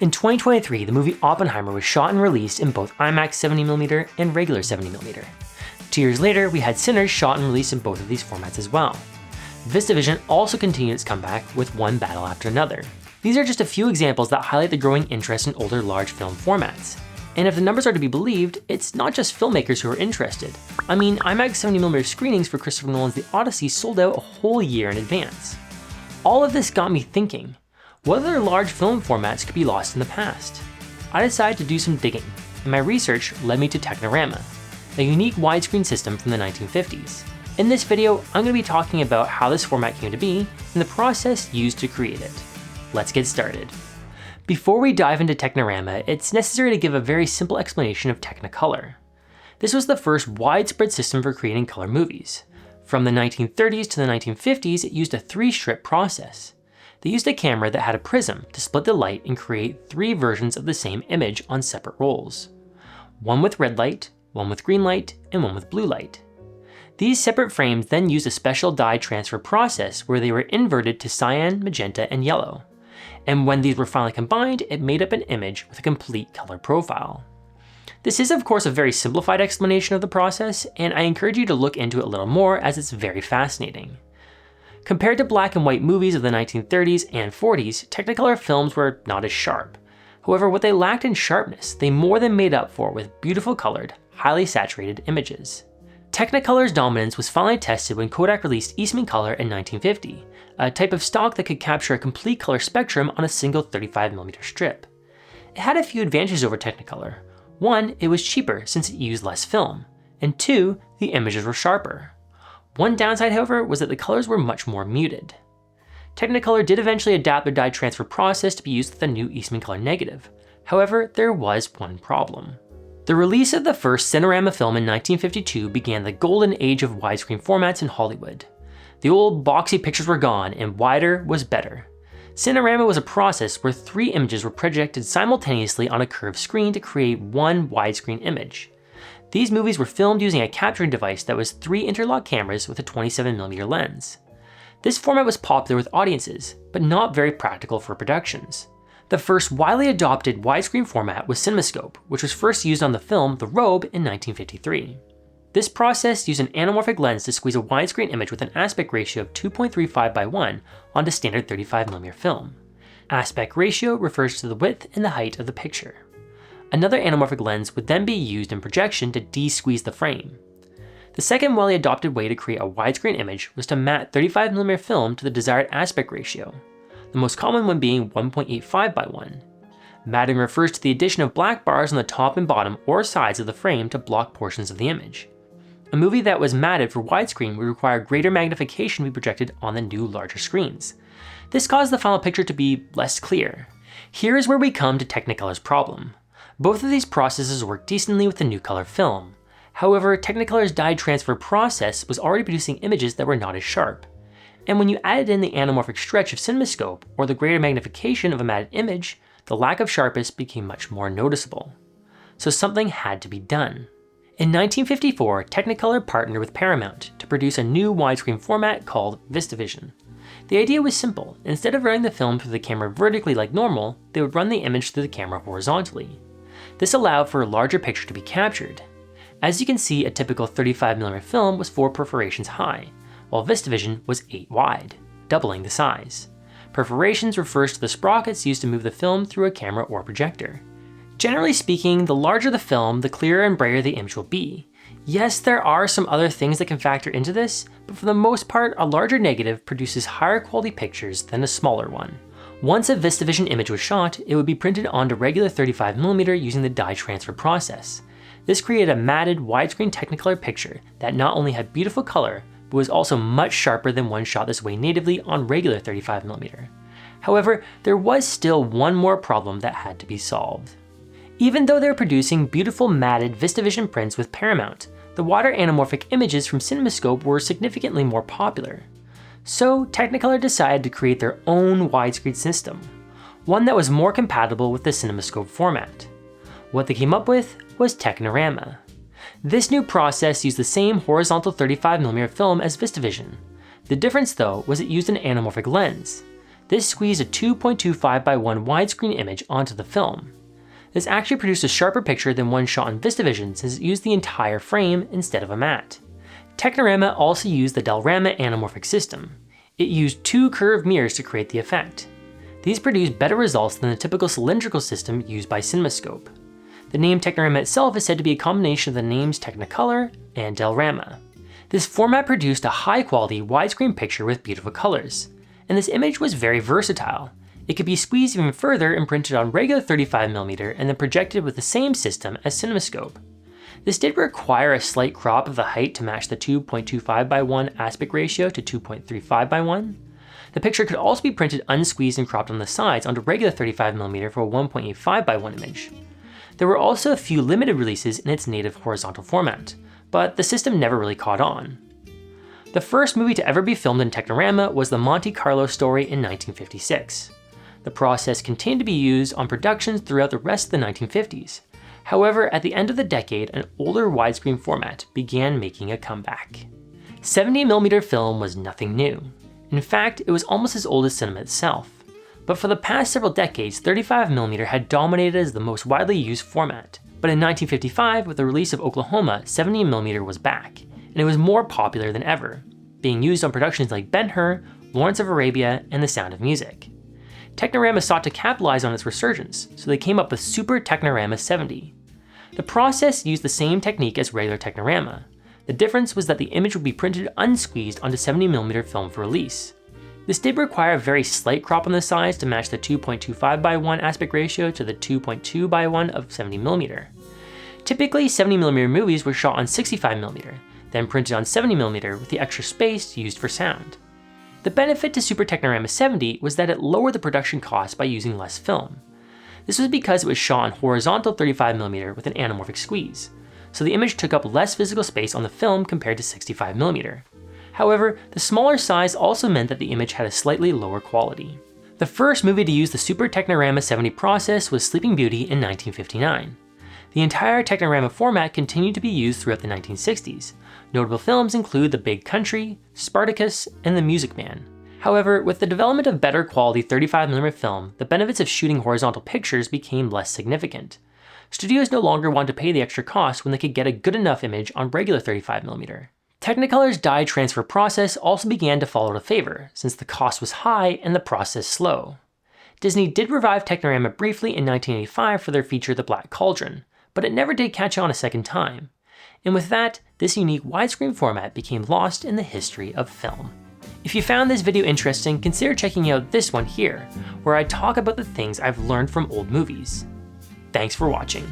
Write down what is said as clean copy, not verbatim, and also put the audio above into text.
In 2023, the movie Oppenheimer was shot and released in both IMAX 70mm and regular 70mm. 2 years later, we had Sinners shot and released in both of these formats as well. VistaVision also continued its comeback with one battle after another. These are just a few examples that highlight the growing interest in older large film formats. And if the numbers are to be believed, it's not just filmmakers who are interested. I mean, IMAX 70mm screenings for Christopher Nolan's The Odyssey sold out a whole year in advance. All of this got me thinking, what other large film formats could be lost in the past? I decided to do some digging, and my research led me to Technirama, a unique widescreen system from the 1950s. In this video, I'm going to be talking about how this format came to be and the process used to create it. Let's get started. Before we dive into Technirama, it's necessary to give a very simple explanation of Technicolor. This was the first widespread system for creating color movies. From the 1930s to the 1950s, it used a 3-strip process. They used a camera that had a prism to split the light and create 3 versions of the same image on separate rolls. One with red light, one with green light, and one with blue light. These separate frames then used a special dye transfer process where they were inverted to cyan, magenta, and yellow. And when these were finally combined, it made up an image with a complete color profile. This is of course a very simplified explanation of the process, and I encourage you to look into it a little more as it's very fascinating. Compared to black and white movies of the 1930s and 40s, Technicolor films were not as sharp. However, what they lacked in sharpness, they more than made up for with beautiful colored, highly saturated images. Technicolor's dominance was finally tested when Kodak released Eastman Color in 1950, a type of stock that could capture a complete color spectrum on a single 35mm strip. It had a few advantages over Technicolor. 1, it was cheaper since it used less film, and 2, the images were sharper. One downside, however, was that the colors were much more muted. Technicolor did eventually adapt their dye transfer process to be used with the new Eastman Color negative. However, there was one problem. The release of the first Cinerama film in 1952 began the golden age of widescreen formats in Hollywood. The old boxy pictures were gone and wider was better. Cinerama was a process where 3 images were projected simultaneously on a curved screen to create one widescreen image. These movies were filmed using a capturing device that was 3 interlocked cameras with a 27mm lens. This format was popular with audiences, but not very practical for productions. The first widely adopted widescreen format was CinemaScope, which was first used on the film The Robe in 1953. This process used an anamorphic lens to squeeze a widescreen image with an aspect ratio of 2.35:1 onto standard 35mm film. Aspect ratio refers to the width and the height of the picture. Another anamorphic lens would then be used in projection to de-squeeze the frame. The second widely adopted way to create a widescreen image was to mat 35mm film to the desired aspect ratio, the most common one being 1.85:1. Matting refers to the addition of black bars on the top and bottom or sides of the frame to block portions of the image. A movie that was matted for widescreen would require greater magnification to be projected on the new larger screens. This caused the final picture to be less clear. Here is where we come to Technicolor's problem. Both of these processes work decently with the new color film. However, Technicolor's dye transfer process was already producing images that were not as sharp. And when you added in the anamorphic stretch of CinemaScope or the greater magnification of a matted image, the lack of sharpness became much more noticeable. So something had to be done. In 1954, Technicolor partnered with Paramount to produce a new widescreen format called VistaVision. The idea was simple. Instead of running the film through the camera vertically like normal, they would run the image through the camera horizontally. This allowed for a larger picture to be captured. As you can see, a typical 35mm film was 4 perforations high, while VistaVision was 8 wide, doubling the size. Perforations refers to the sprockets used to move the film through a camera or projector. Generally speaking, the larger the film, the clearer and brighter the image will be. Yes, there are some other things that can factor into this, but for the most part, a larger negative produces higher quality pictures than a smaller one. Once a VistaVision image was shot, it would be printed onto regular 35mm using the dye transfer process. This created a matted, widescreen Technicolor picture that not only had beautiful color, but was also much sharper than one shot this way natively on regular 35mm. However, there was still one more problem that had to be solved. Even though they were producing beautiful matted VistaVision prints with Paramount, the wider anamorphic images from CinemaScope were significantly more popular. So Technicolor decided to create their own widescreen system, one that was more compatible with the CinemaScope format. What they came up with was Technirama. This new process used the same horizontal 35mm film as VistaVision. The difference though was it used an anamorphic lens. This squeezed a 2.25:1 widescreen image onto the film. This actually produced a sharper picture than one shot in VistaVision since it used the entire frame instead of a matte. Technirama also used the Technirama anamorphic system. It used 2 curved mirrors to create the effect. These produced better results than the typical cylindrical system used by CinemaScope. The name Technirama itself is said to be a combination of the names Technicolor and Technirama. This format produced a high-quality widescreen picture with beautiful colors, and this image was very versatile. It could be squeezed even further and printed on regular 35mm and then projected with the same system as CinemaScope. This did require a slight crop of the height to match the 2.25:1 aspect ratio to 2.35:1. The picture could also be printed unsqueezed and cropped on the sides onto regular 35mm for a 1.85:1 image. There were also a few limited releases in its native horizontal format, but the system never really caught on. The first movie to ever be filmed in Technirama was the Monte Carlo story in 1956. The process continued to be used on productions throughout the rest of the 1950s. However, at the end of the decade, an older widescreen format began making a comeback. 70mm film was nothing new. In fact, it was almost as old as cinema itself. But for the past several decades, 35mm had dominated as the most widely used format. But in 1955, with the release of Oklahoma, 70mm was back, and it was more popular than ever, being used on productions like Ben-Hur, Lawrence of Arabia, and The Sound of Music. Technirama sought to capitalize on its resurgence, so they came up with Super Technirama 70. The process used the same technique as regular Technirama. The difference was that the image would be printed unsqueezed onto 70mm film for release. This did require a very slight crop on the sides to match the 2.25:1 aspect ratio to the 2.2:1 of 70mm. Typically, 70mm movies were shot on 65mm, then printed on 70mm with the extra space used for sound. The benefit to Super Technirama 70 was that it lowered the production cost by using less film. This was because it was shot on horizontal 35mm with an anamorphic squeeze, so the image took up less physical space on the film compared to 65mm. However, the smaller size also meant that the image had a slightly lower quality. The first movie to use the Super Technirama 70 process was Sleeping Beauty in 1959. The entire Technirama format continued to be used throughout the 1960s. Notable films include The Big Country, Spartacus, and The Music Man. However, with the development of better quality 35mm film, the benefits of shooting horizontal pictures became less significant. Studios no longer wanted to pay the extra cost when they could get a good enough image on regular 35mm. Technicolor's dye transfer process also began to fall out of favor, since the cost was high and the process slow. Disney did revive Technirama briefly in 1985 for their feature The Black Cauldron, but it never did catch on a second time. And with that, this unique widescreen format became lost in the history of film. If you found this video interesting, consider checking out this one here, where I talk about the things I've learned from old movies. Thanks for watching.